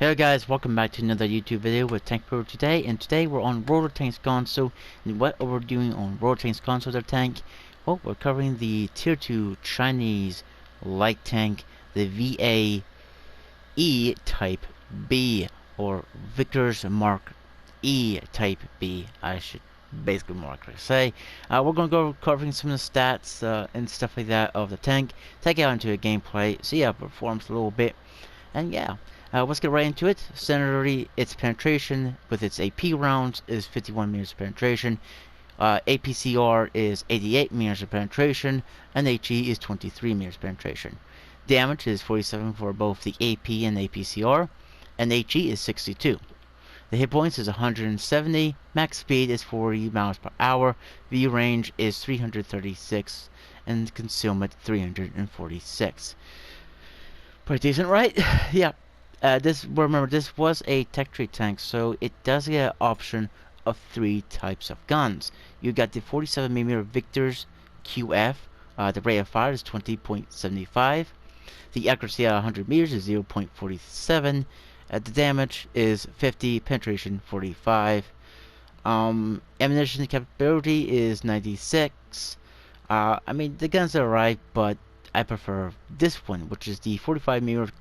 Hello guys, welcome back to another YouTube video with Tank Pro today, and today we're on Roller Tank's console. And what are we doing on Roller Tank's console with our tank? Well, we're covering the Tier 2 Chinese light tank, the VAE Type B, or Vickers Mark E Type B, I should basically more accurately say. We're going to go covering some of the stats and stuff like that of the tank, take it out into a gameplay, see how it performs a little bit, and yeah. Let's get right into it. Generally, its penetration with its AP rounds is 51 meters of penetration. APCR is 88 meters of penetration, and HE is 23 meters of penetration. Damage is 47 for both the AP and APCR, and HE is 62. The hit points is 170. Max speed is 40 miles per hour. View range is 336, and concealment 346. Pretty decent, right? Yeah. Remember, this was a tech tree tank, so it does get an option of 3 types of guns. You got the 47mm Victor's QF. The rate of fire is 20.75. The accuracy at 100 meters is 0.47. The damage is 50. Penetration 45. Ammunition capability is 96. I mean, the guns are right, but I prefer this one, which is the 45mm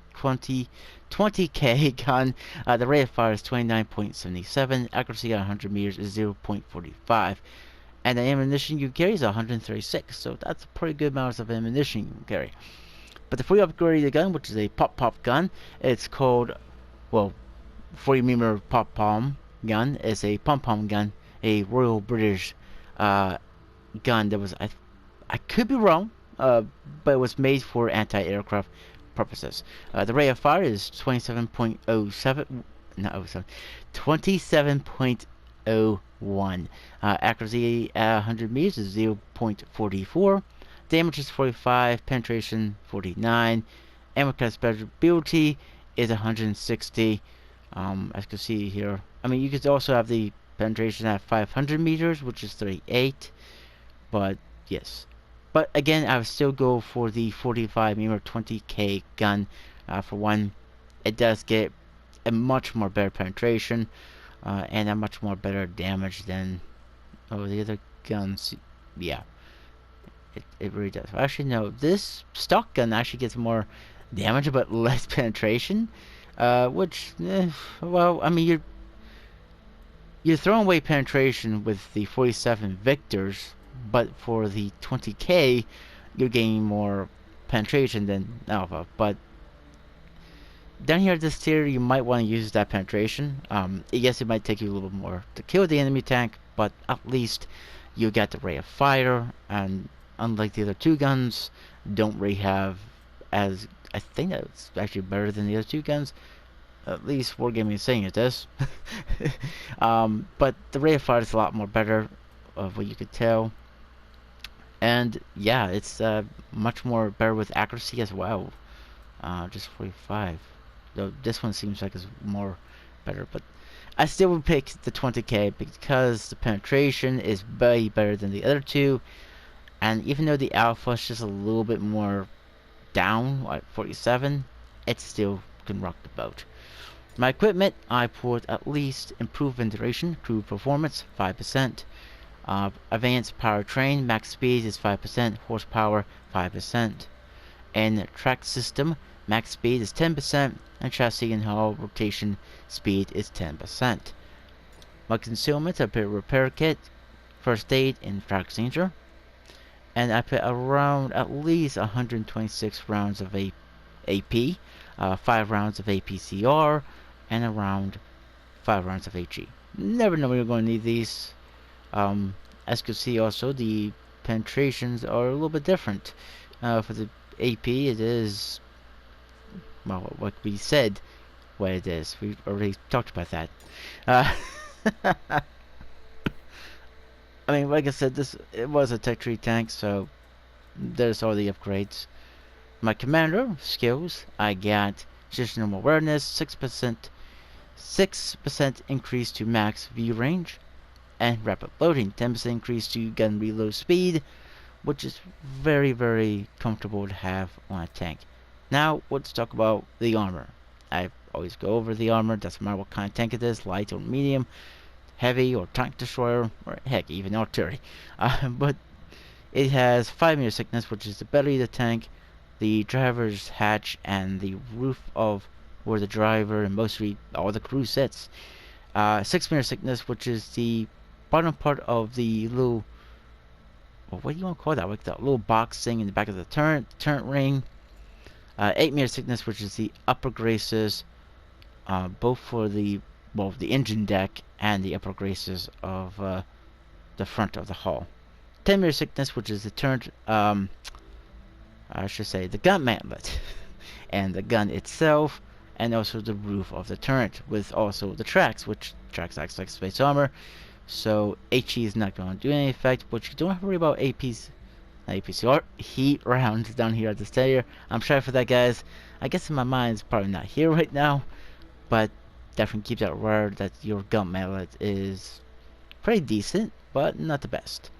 20K gun. The rate of fire is 29.77. Accuracy at 100 meters is 0.45. And the ammunition you carry is 136. So that's a pretty good amount of ammunition you can carry. But the fully upgraded gun, which is a pop gun, it's called, well, 40mm pom gun. It's a pom gun, a Royal British gun that was, I could be wrong, but it was made for anti-aircraft purposes. The rate of fire is 27.01. Accuracy at 100 meters is 0.44. Damage is 45. Penetration 49. Ammo compatibility is 160. As you can see here, I mean, you could also have the penetration at 500 meters, which is 38. But yes. But again, I would still go for the 45mm 20K gun. For one, it does get a much more better penetration and a much more better damage than the other guns. Yeah, it really does. Actually, no, this stock gun actually gets more damage but less penetration, which, well, I mean, you're throwing away penetration with the 47 Victors. But for the 20K, you're gaining more penetration than Alpha. But down here at this tier, you might want to use that penetration. Yes, it might take you a little more to kill the enemy tank, but at least you get the rate of fire. And unlike the other two guns, don't really have as, I think that's actually better than the other two guns. At least Wargaming is saying it is. But the rate of fire is a lot more better, of what you could tell. And yeah, it's much more better with accuracy as well. Just 45. Though this one seems like it's more better, but I still would pick the 20K because the penetration is way better than the other two. And even though the alpha is just a little bit more down at 47, it still can rock the boat. My equipment, I put at least improved ventilation, crew performance 5%. Advanced powertrain, max speed is 5%, horsepower 5%. And track system, max speed is 10%, and chassis and hull rotation speed is 10%. My concealment, I put repair kit, first aid, and fire extinguisher. And I put around at least 126 rounds of AP, 5 rounds of APCR, and around 5 rounds of HE. Never know when you're going to need these. As you can see, also the penetrations are a little bit different. For the AP, it is, well, what we said, what it is. We already talked about that. I mean, like I said, it was a tech tree tank, so there's all the upgrades. My commander skills, I got situational awareness, 6% increase to max view range, and rapid loading, 10% increase to gun reload speed, which is very, very comfortable to have on a tank. Now, let's talk about the armor. I've always go over the armor. Doesn't matter what kind of tank it is, light or medium, heavy or tank destroyer, or heck, even artillery. But it has 5 meter thickness, which is the belly of the tank, the driver's hatch, and the roof of where the driver and mostly all the crew sits. 6 meter thickness, which is the bottom part of the little, well, what do you want to call that? Like that little box thing in the back of the turret ring. 8 meter thickness, which is the upper graces, both for the engine deck and the upper graces of the front of the hull. 10 meter thickness, which is the turret, I should say the gun mantlet, and the gun itself, and also the roof of the turret, with also the tracks, which tracks acts like space armor. So HE is not going to do any effect, but you don't have to worry about APCR heat rounds down here at the stair. I'm sorry for that, guys. I guess in my mind it's probably not here right now, but definitely keep that aware that your gun mallet is pretty decent, but not the best.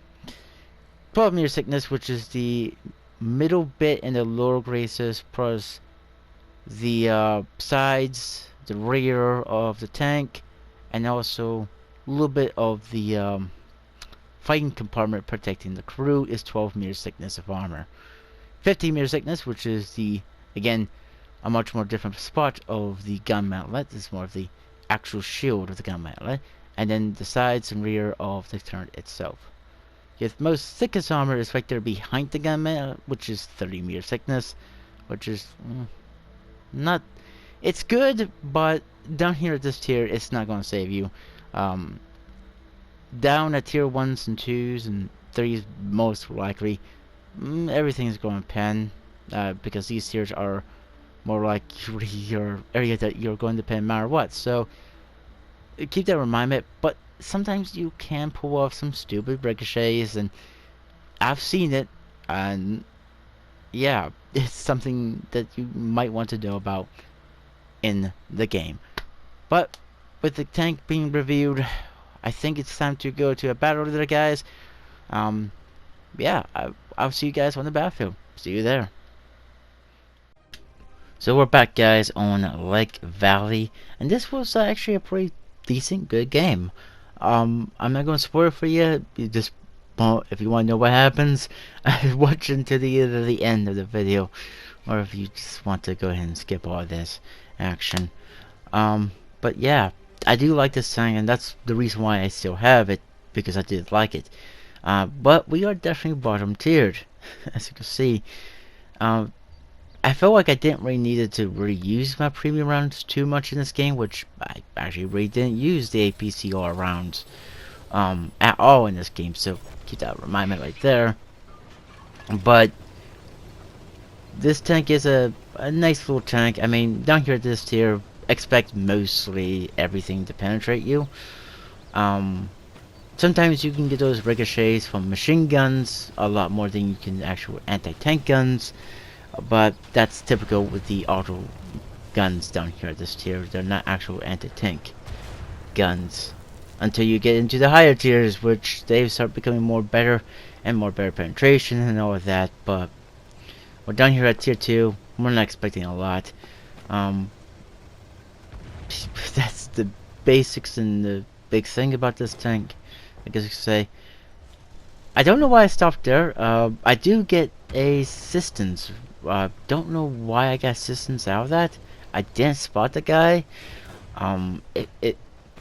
12 meter thickness, which is the middle bit in the lower graces, plus the sides, the rear of the tank, and also a little bit of the fighting compartment protecting the crew, is 12 meters thickness of armor. 15 meters thickness, which is the, again, a much more different spot of the gun mantlet. This is more of the actual shield of the gun mantlet, and then the sides and rear of the turret itself. The most thickest armor is right there behind the gun mantlet, which is 30 meters thickness, which is not, it's good, but down here at this tier, it's not going to save you. Down at tier 1s and 2s and 3s, most likely, everything is going to pen, because these tiers are more like your area that you're going to pen no matter what. So keep that in mind, but sometimes you can pull off some stupid ricochets, and I've seen it, and yeah, it's something that you might want to know about in the game. But with the tank being reviewed, I think it's time to go to a battle there, guys. Yeah, I'll see you guys on the battlefield. See you there. So we're back, guys, on Lake Valley, and this was actually a pretty decent, good game. I'm not going to spoil it for you. You just, if you want to know what happens, watch until either the end of the video, or if you just want to go ahead and skip all this action. But yeah, I do like this thing, and that's the reason why I still have it, because I did like it. But we are definitely bottom tiered, as you can see. I felt like I didn't really needed to reuse my premium rounds too much in this game, which I actually really didn't use the APCR rounds at all in this game, so keep that reminder right there. But this tank is a nice little tank. I mean, down here at this tier, expect mostly everything to penetrate you. Sometimes you can get those ricochets from machine guns a lot more than you can actual anti-tank guns. But that's typical with the auto guns down here at this tier. They're not actual anti-tank guns until you get into the higher tiers, which they start becoming more better penetration and all of that. But we're down here at tier 2. We're not expecting a lot. That's the basics and the big thing about this tank, I guess you could say. I don't know why I stopped there. I do get assistance. Don't know why I got assistance out of that. I didn't spot the guy. I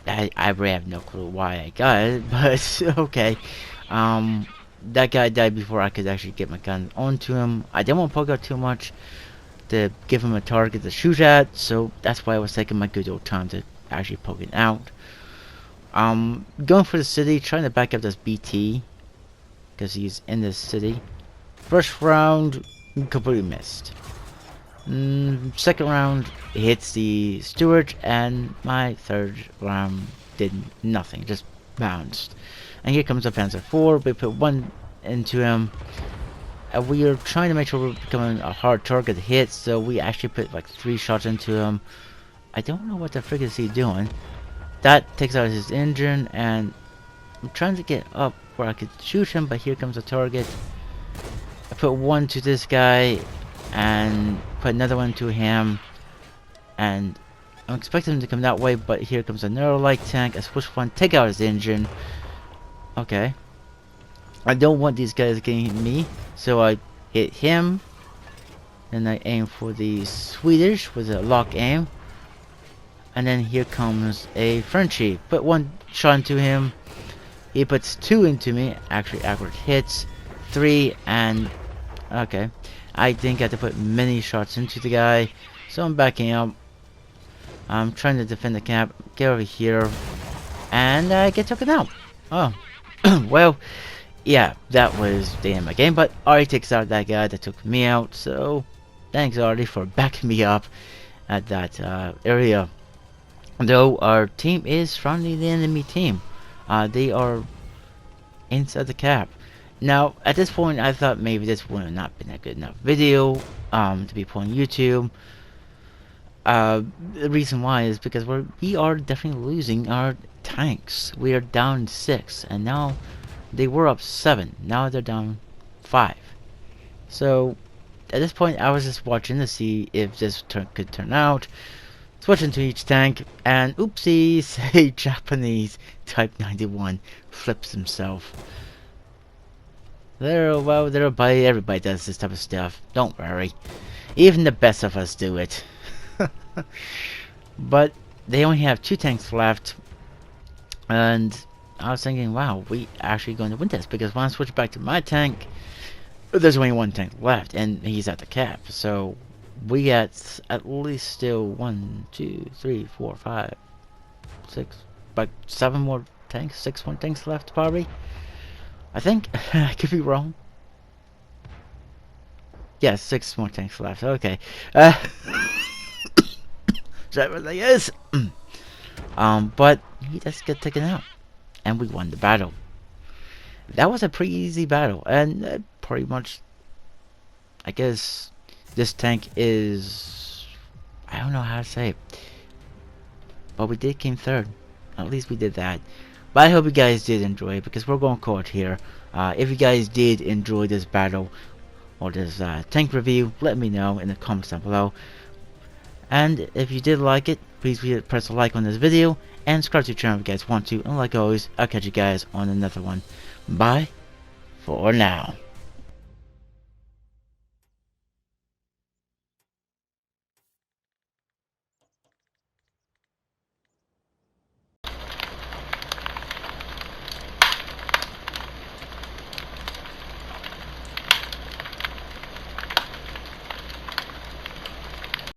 really have no clue why I got it, but okay. That guy died before I could actually get my gun onto him. I didn't want to poke out too much to give him a target to shoot at, so that's why I was taking my good old time to actually poke it out. Going for the city, trying to back up this BT, because he's in this city. First round, completely missed. Second round, hits the steward, and my third round did nothing, just bounced. And here comes the Panzer IV. We put one into him. We are trying to make sure we're becoming a hard target to hit, so we actually put like 3 shots into him. I don't know what the frick is he doing. That takes out his engine, and I'm trying to get up where I could shoot him, but here comes the target. I put one to this guy, and put another one to him, and I'm expecting him to come that way, but here comes another light tank. I switch one, take out his engine. Okay. I don't want these guys getting me, so I hit him. Then I aim for the Swedish with a lock aim. And then here comes a Frenchie. Put one shot into him. He puts two into me. Actually, accurate hits. 3 and... Okay. I didn't get to put many shots into the guy. So I'm backing up. I'm trying to defend the camp. Get over here. And I get taken out. Oh. Well, yeah, that was the end of my game. But Ari takes out that guy that took me out. So, thanks Ari for backing me up at that area. Though our team is surrounding the enemy team. They are inside the cap. Now, at this point, I thought maybe this would have not been a good enough video to be put on YouTube. The reason why is because we are definitely losing our tanks. We are down 6, and now they were up 7. Now they're down 5. So, at this point, I was just watching to see if this could turn out. Switching to each tank, and oopsies, a Japanese Type 91 flips himself. Everybody does this type of stuff. Don't worry. Even the best of us do it. But they only have 2 tanks left. And I was thinking, wow, we actually going to win this. Because when I switch back to my tank, there's only 1 tank left. And he's at the cap. So we got at least still 1, 2, 3, 4, 5, 6, about 7 more tanks, 6 more tanks left probably. I think. I could be wrong. Yes, 6 more tanks left. Okay. Sorry about that, yes. But he just got taken out, and we won the battle. That was a pretty easy battle, and pretty much, I guess, this tank is, I don't know how to say it, but we did came 3rd. At least we did that. But I hope you guys did enjoy it, because we're going court here. If you guys did enjoy this battle or this tank review, let me know in the comments down below. And if you did like it, please press a like on this video and subscribe to the channel if you guys want to. And like always, I'll catch you guys on another one. Bye for now.